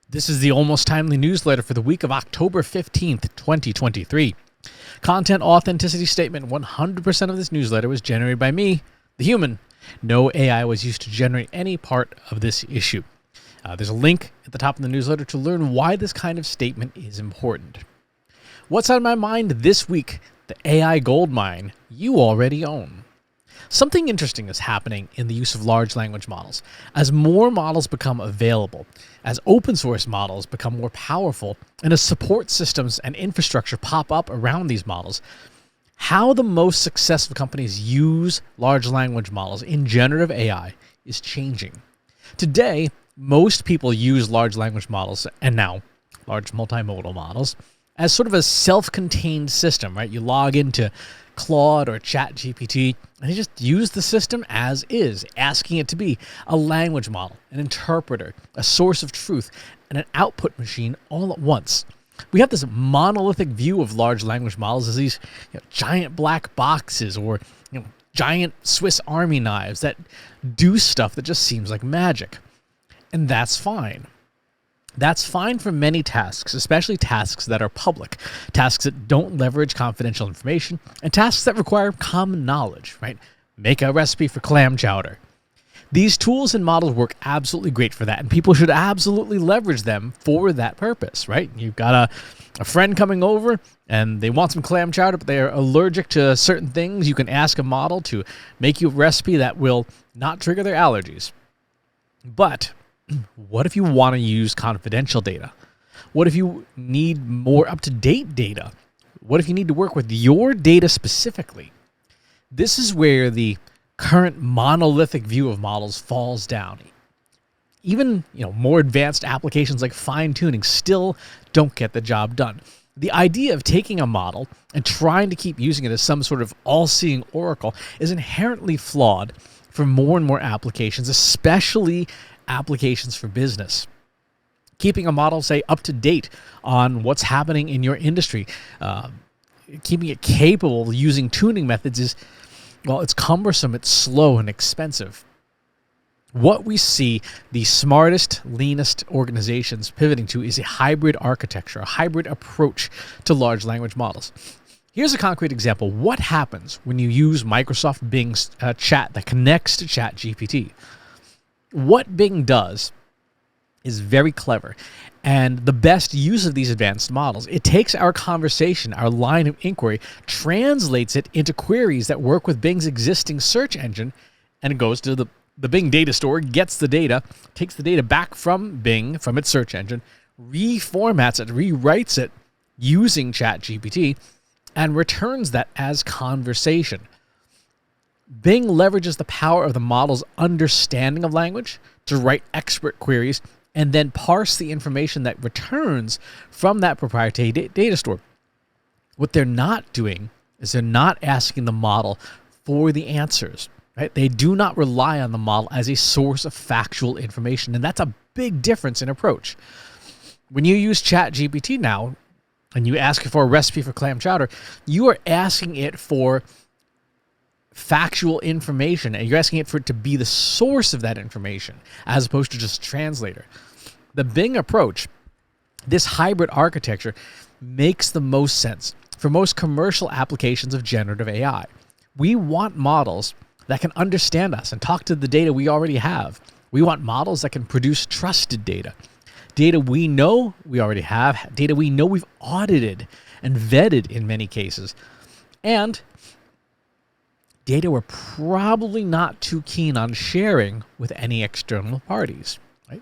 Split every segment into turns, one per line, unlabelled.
This is the Almost Timely newsletter for the week of October 15th, 2023. Content authenticity statement: 100% of this newsletter was generated by me, the human. No AI was used to generate any part of this issue. There's a link at the top of the newsletter to learn why this kind of statement is important. What's on my mind this week? The AI goldmine you already own. Something interesting is happening in the use of large language models. As more models become available, as open source models become more powerful, and as support systems and infrastructure pop up around these models, how the most successful companies use large language models in generative AI is changing. Today, most people use large language models, and now large multimodal models, as sort of a self-contained system, right? You log into Claude or ChatGPT, and you just use the system as is, asking it to be a language model, an interpreter, a source of truth, and an output machine all at once. We have this monolithic view of large language models as these giant black boxes or giant Swiss Army knives that do stuff that just seems like magic. And that's fine. That's fine for many tasks, especially tasks that are public, tasks that don't leverage confidential information, and tasks that require common knowledge, right? Make a recipe for clam chowder. These tools and models work absolutely great for that, and people should absolutely leverage them for that purpose, right? You've got a friend coming over, and they want some clam chowder, but they're allergic to certain things. You can ask a model to make you a recipe that will not trigger their allergies. But what if you want to use confidential data? What if you need more up-to-date data? What if you need to work with your data specifically? This is where the current monolithic view of models falls down. Even more advanced applications like fine-tuning still don't get the job done. The idea of taking a model and trying to keep using it as some sort of all-seeing oracle is inherently flawed for more and more applications, especially applications for business. Keeping a model, say, up to date on what's happening in your industry, keeping it capable of using tuning methods is, well, it's cumbersome, it's slow, and expensive. What we see the smartest, leanest organizations pivoting to is a hybrid architecture, a hybrid approach to large language models. Here's a concrete example. What happens when you use Microsoft Bing's chat that connects to ChatGPT? What Bing does is very clever, and the best use of these advanced models, it takes our conversation, our line of inquiry, translates it into queries that work with Bing's existing search engine, and it goes to the Bing data store, gets the data, takes the data back from Bing, from its search engine, reformats it, rewrites it using ChatGPT, and returns that as conversation. Bing leverages the power of the model's understanding of language to write expert queries and then parse the information that returns from that proprietary data store. What they're not doing is they're not asking the model for the answers, right? They do not rely on the model as a source of factual information, and that's a big difference in approach. When you use ChatGPT now and you ask it for a recipe for clam chowder, you are asking it for factual information, and you're asking it for it to be the source of that information as opposed to just a translator. The Bing approach, this hybrid architecture, makes the most sense for most commercial applications of generative AI. We want models that can understand us and talk to the data we already have. We want models that can produce trusted data. Data we know we already have, data we know we've audited and vetted in many cases, and data we're probably not too keen on sharing with any external parties, right?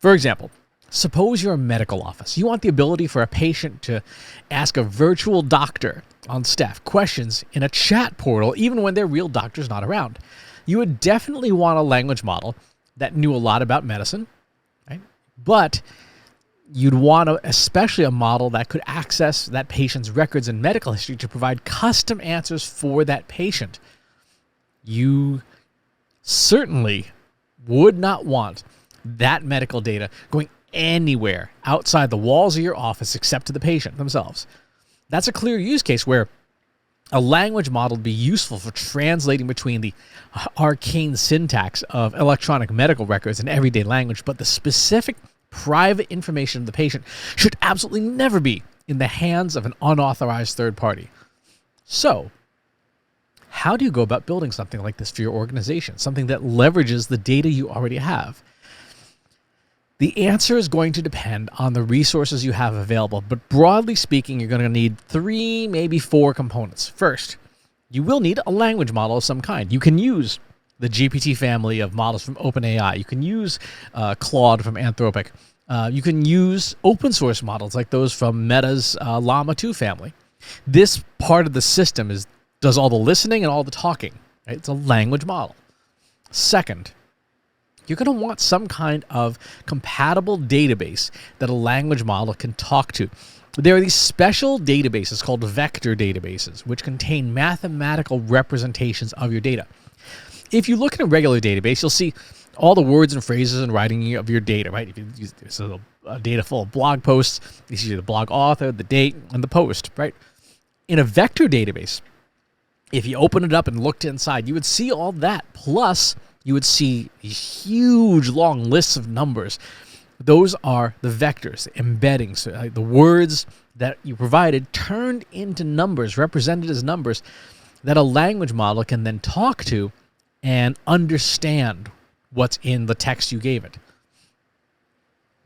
For example, suppose you're a medical office. You want the ability for a patient to ask a virtual doctor on staff questions in a chat portal, even when their real doctor's not around. You would definitely want a language model that knew a lot about medicine, right? But you'd want especially a model that could access that patient's records and medical history to provide custom answers for that patient. You certainly would not want that medical data going anywhere outside the walls of your office except to the patient themselves. That's a clear use case where a language model would be useful for translating between the arcane syntax of electronic medical records and everyday language, but the specific private information of the patient should absolutely never be in the hands of an unauthorized third party. So, how do you go about building something like this for your organization, something that leverages the data you already have? The answer is going to depend on the resources you have available, but broadly speaking, you're going to need 3, maybe 4 components. First, you will need a language model of some kind. You can use the GPT family of models from OpenAI. You can use Claude from Anthropic. You can use open source models like those from Meta's Llama 2 family. This part of the system does all the listening and all the talking. Right? It's a language model. Second, you're going to want some kind of compatible database that a language model can talk to. There are these special databases called vector databases, which contain mathematical representations of your data. If you look at a regular database, you'll see all the words and phrases and writing of your data, right? If you use this is a data full of blog posts, you see the blog author, the date, and the post, right? In a vector database, if you open it up and looked inside, you would see all that. Plus, you would see huge long lists of numbers. Those are the vectors, the embeddings, the words that you provided turned into numbers, represented as numbers, that a language model can then talk to and understand what's in the text you gave it.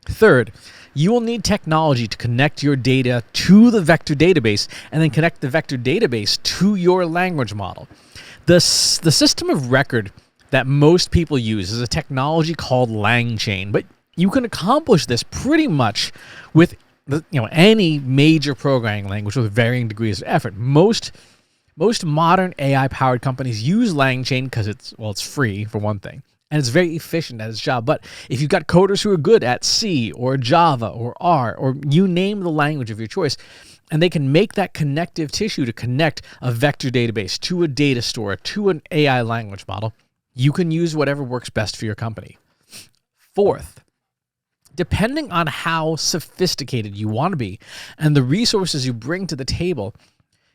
Third, you will need technology to connect your data to the vector database and then connect the vector database to your language model. The system of record that most people use is a technology called LangChain, but you can accomplish this pretty much with any major programming language with varying degrees of effort. Most modern AI-powered companies use LangChain because it's free for one thing, and it's very efficient at its job. But if you've got coders who are good at C or Java or R or you name the language of your choice, and they can make that connective tissue to connect a vector database to a data store to an AI language model, you can use whatever works best for your company. Fourth, depending on how sophisticated you want to be and the resources you bring to the table,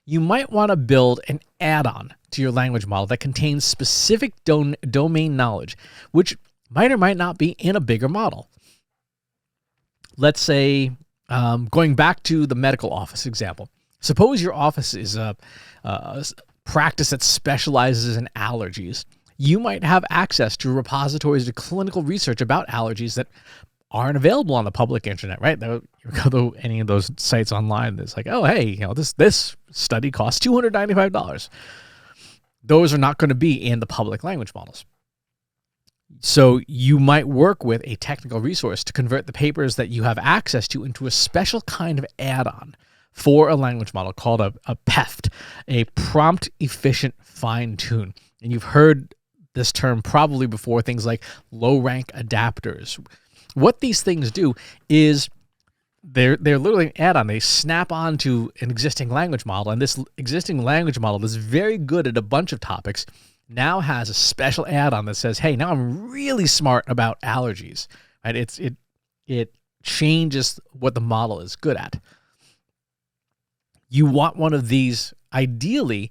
you might want to build an add-on to your language model that contains specific domain knowledge, which might or might not be in a bigger model. Let's say, going back to the medical office example, suppose your office is a practice that specializes in allergies. You might have access to repositories of clinical research about allergies that aren't available on the public internet, right? You go to any of those sites online, it's like, oh, hey, this study costs $295. Those are not going to be in the public language models. So you might work with a technical resource to convert the papers that you have access to into a special kind of add-on for a language model called a PEFT, a prompt efficient fine tune. And you've heard this term probably before, things like low rank adapters. What these things do is they're literally an add-on. They snap onto an existing language model, and this existing language model that's very good at a bunch of topics now has a special add-on that says, hey, now I'm really smart about allergies. Right? It changes what the model is good at. You want one of these ideally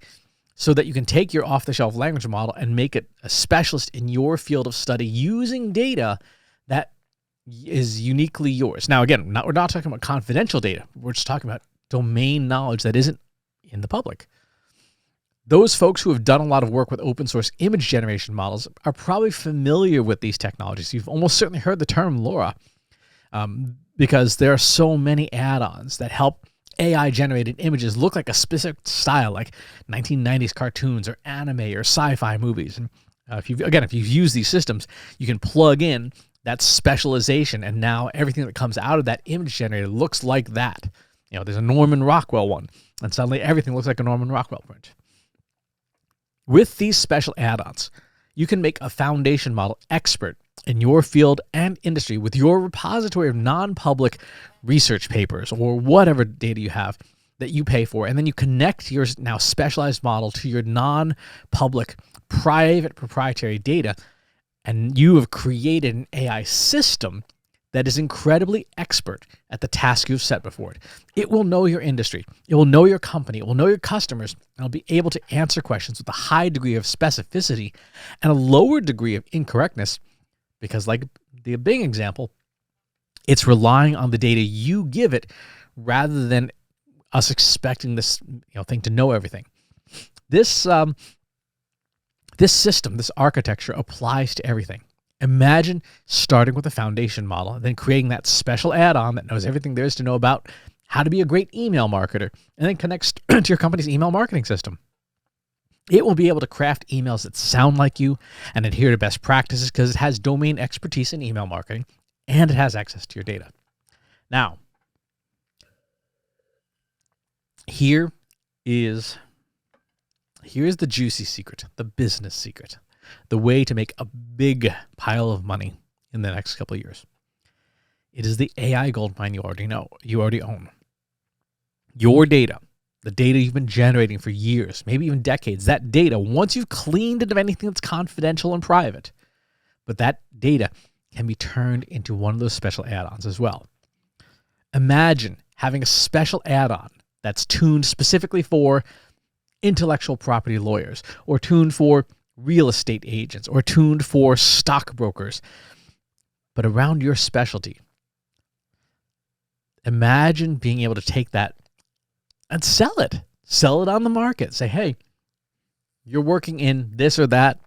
so that you can take your off-the-shelf language model and make it a specialist in your field of study using data that is uniquely yours. Now, again, we're not talking about confidential data. We're just talking about domain knowledge that isn't in the public. Those folks who have done a lot of work with open source image generation models are probably familiar with these technologies. You've almost certainly heard the term LoRa because there are so many add-ons that help AI-generated images look like a specific style, like 1990s cartoons or anime or sci-fi movies. And if you've used these systems, you can plug in that specialization, and now everything that comes out of that image generator looks like that. There's a Norman Rockwell one, and suddenly everything looks like a Norman Rockwell print. With these special add-ons, you can make a foundation model expert in your field and industry with your repository of non-public research papers or whatever data you have that you pay for, and then you connect your now specialized model to your non-public private proprietary data, and you have created an AI system that is incredibly expert at the task you've set before it. It will know your industry. It will know your company. It will know your customers. And it'll be able to answer questions with a high degree of specificity and a lower degree of incorrectness because, like the Bing example, It's relying on the data you give it rather than us expecting this thing to know everything. This this system, this architecture applies to everything. Imagine starting with a foundation model and then creating that special add-on that knows everything there is to know about how to be a great email marketer and then connects to your company's email marketing system. It will be able to craft emails that sound like you and adhere to best practices because it has domain expertise in email marketing and it has access to your data. Now, here's the juicy secret, the business secret, the way to make a big pile of money in the next couple of years. It is the AI goldmine you already own. Your data, the data you've been generating for years, maybe even decades, that data, once you've cleaned it of anything that's confidential and private, but that data can be turned into one of those special add-ons as well. Imagine having a special add-on that's tuned specifically for intellectual property lawyers, or tuned for real estate agents, or tuned for stockbrokers, but around your specialty. Imagine being able to take that and sell it on the market. Say, hey, you're working in this or that.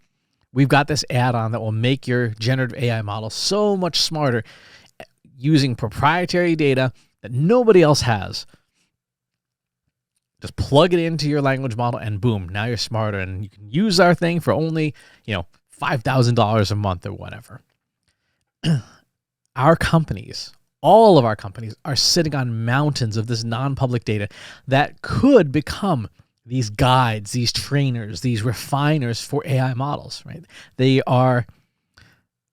We've got this add-on that will make your generative AI model so much smarter using proprietary data that nobody else has. Just plug it into your language model and boom, now you're smarter and you can use our thing for only, $5,000 a month or whatever. Our companies, all of our companies, are sitting on mountains of this non-public data that could become these guides, these trainers, these refiners for AI models, right? They are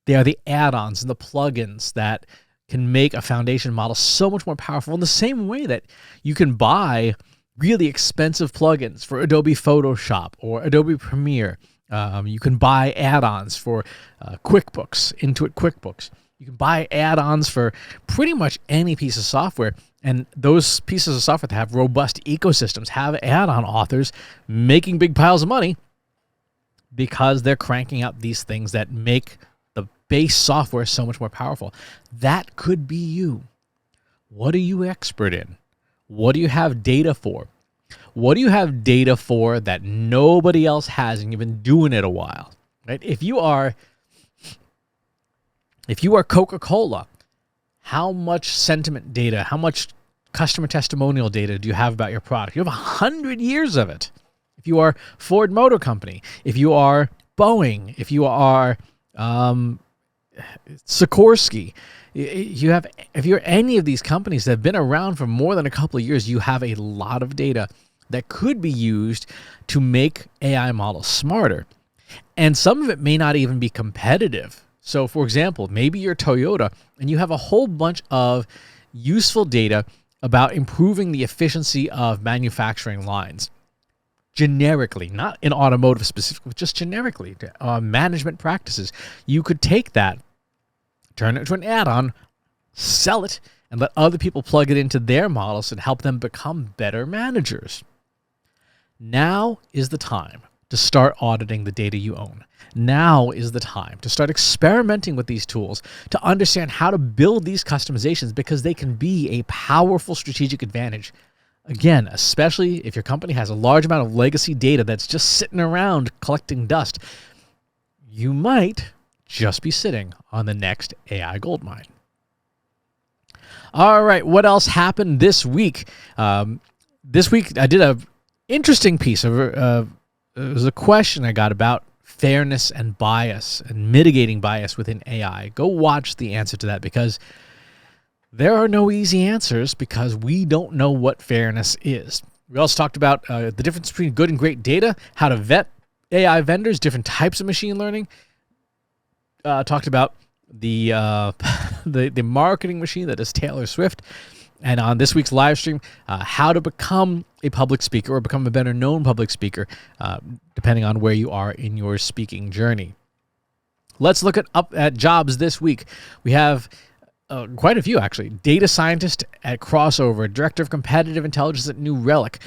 the add-ons and the plugins that can make a foundation model so much more powerful in the same way that you can buy really expensive plugins for Adobe Photoshop or Adobe Premiere. You can buy add-ons for QuickBooks, Intuit QuickBooks. You can buy add-ons for pretty much any piece of software. And those pieces of software that have robust ecosystems have add-on authors making big piles of money because they're cranking out these things that make the base software so much more powerful. That could be you. What are you expert in? What do you have data for? What do you have data for that nobody else has and you've been doing it a while? Right? If you are Coca-Cola, how much sentiment data, how much customer testimonial data do you have about your product? You have 100 years of it. If you are Ford Motor Company, if you are Boeing, if you are Sikorsky, if you're any of these companies that have been around for more than a couple of years, you have a lot of data that could be used to make AI models smarter. And some of it may not even be competitive. So for example, maybe you're Toyota and you have a whole bunch of useful data about improving the efficiency of manufacturing lines. Generically, not in automotive specifically, but just generically, management practices. You could take that, turn it into an add-on, sell it, and let other people plug it into their models and help them become better managers. Now is the time to start auditing the data you own. Now is the time to start experimenting with these tools to understand how to build these customizations because they can be a powerful strategic advantage. Again, especially if your company has a large amount of legacy data that's just sitting around collecting dust, you might just be sitting on the next AI goldmine. All right, what else happened this week? This week I did a interesting piece of it was a question I got about fairness and bias and mitigating bias within AI. Go watch the answer to that because there are no easy answers because we don't know what fairness is. We also talked about the difference between good and great data, how to vet AI vendors, different types of machine learning. Talked about the marketing machine that is Taylor Swift. And on this week's live stream, how to become a public speaker or become a better known public speaker, depending on where you are in your speaking journey. Let's look at jobs this week. We have quite a few, actually. Data scientist at Crossover, director of competitive intelligence at New Relic,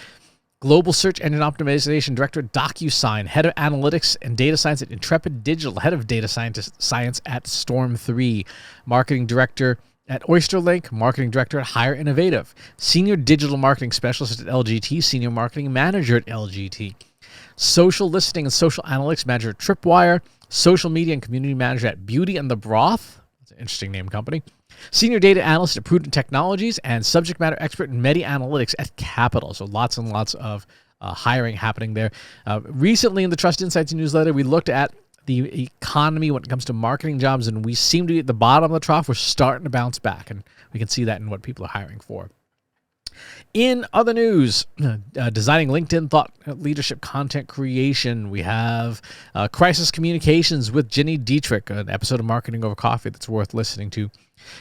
global search engine optimization director at DocuSign, head of analytics and data science at Intrepid Digital, head of data science at Storm3, marketing director at Oysterlink, marketing director at Hire Innovative, senior digital marketing specialist at LGT, senior marketing manager at LGT, social listening and social analytics manager at Tripwire, social media and community manager at Beauty and the Broth. That's an interesting name company. Senior data analyst at Prudent Technologies, and subject matter expert in Medi Analytics at Capital. So lots and lots of hiring happening there. Recently in the Trust Insights newsletter, we looked at the economy when it comes to marketing jobs, and we seem to be at the bottom of the trough. We're starting to bounce back, and we can see that in what people are hiring for. In other news, designing LinkedIn thought leadership content creation, we have Crisis Communications with Ginny Dietrich, an episode of Marketing Over Coffee that's worth listening to.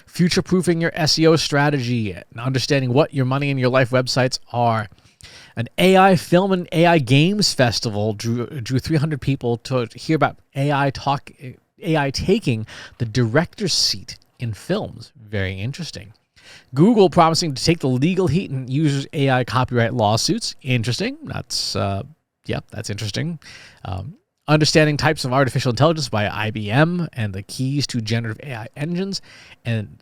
Future-proofing your SEO strategy and understanding what your money and your life websites are. An AI film and AI games festival drew 300 people to hear about AI taking the director's seat in films. Very interesting. Google promising to take the legal heat in users' AI copyright lawsuits. Interesting. That's interesting. Understanding types of artificial intelligence by IBM and the keys to generative AI engines. And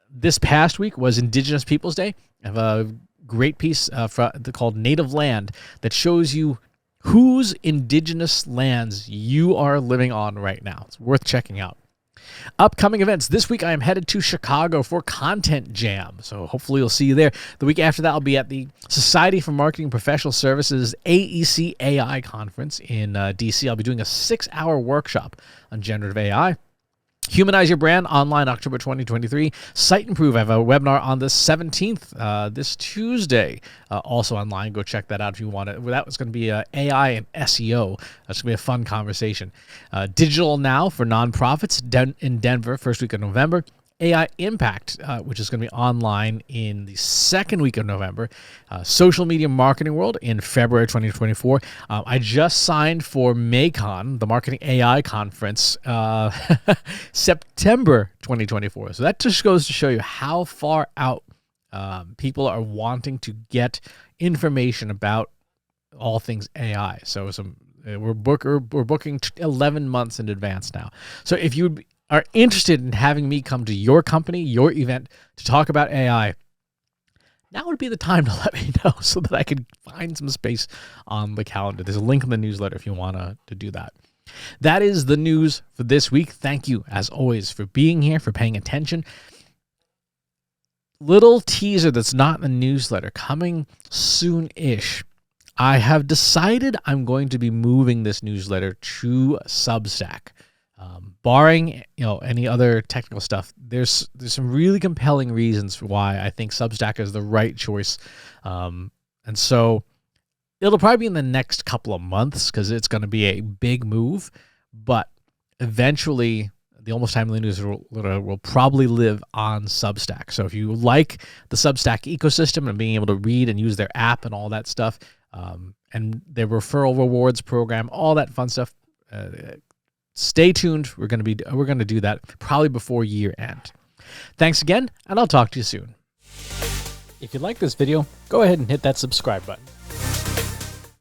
this past week was Indigenous Peoples Day. I have a great piece called Native Land that shows you whose indigenous lands you are living on right now. It's worth checking out. Upcoming events. This week I am headed to Chicago for Content Jam, so hopefully you'll see you there. The week after that I'll be at the Society for Marketing Professional Services AEC AI conference in DC. I'll be doing a 6-hour workshop on generative AI. Humanize Your Brand online October 2023. Site Improve. I have a webinar on the 17th, this Tuesday, also online. Go check that out if you want it. That was going to be AI and SEO. That's going to be a fun conversation. Digital Now for nonprofits in Denver, first week of November. AI Impact, which is going to be online in the second week of November. Social Media Marketing World in February 2024. I just signed for MACON, the Marketing AI Conference, September 2024. So that just goes to show you how far out people are wanting to get information about all things AI. So we're booking 11 months in advance now. So if you are interested in having me come to your company, your event, to talk about AI, now would be the time to let me know so that I can find some space on the calendar. There's a link in the newsletter if you want to do that. That is the news for this week. Thank you, as always, for being here, for paying attention. Little teaser that's not in the newsletter, coming soon-ish. I have decided I'm going to be moving this newsletter to Substack. Barring any other technical stuff, there's some really compelling reasons for why I think Substack is the right choice, and so it'll probably be in the next couple of months because it's going to be a big move. But eventually, the Almost Timely News will probably live on Substack. So if you like the Substack ecosystem and being able to read and use their app and all that stuff, and their referral rewards program, all that fun stuff. Stay tuned. We're going to do that probably before year end. Thanks again, and I'll talk to you soon. If you like this video, go ahead and hit that subscribe button.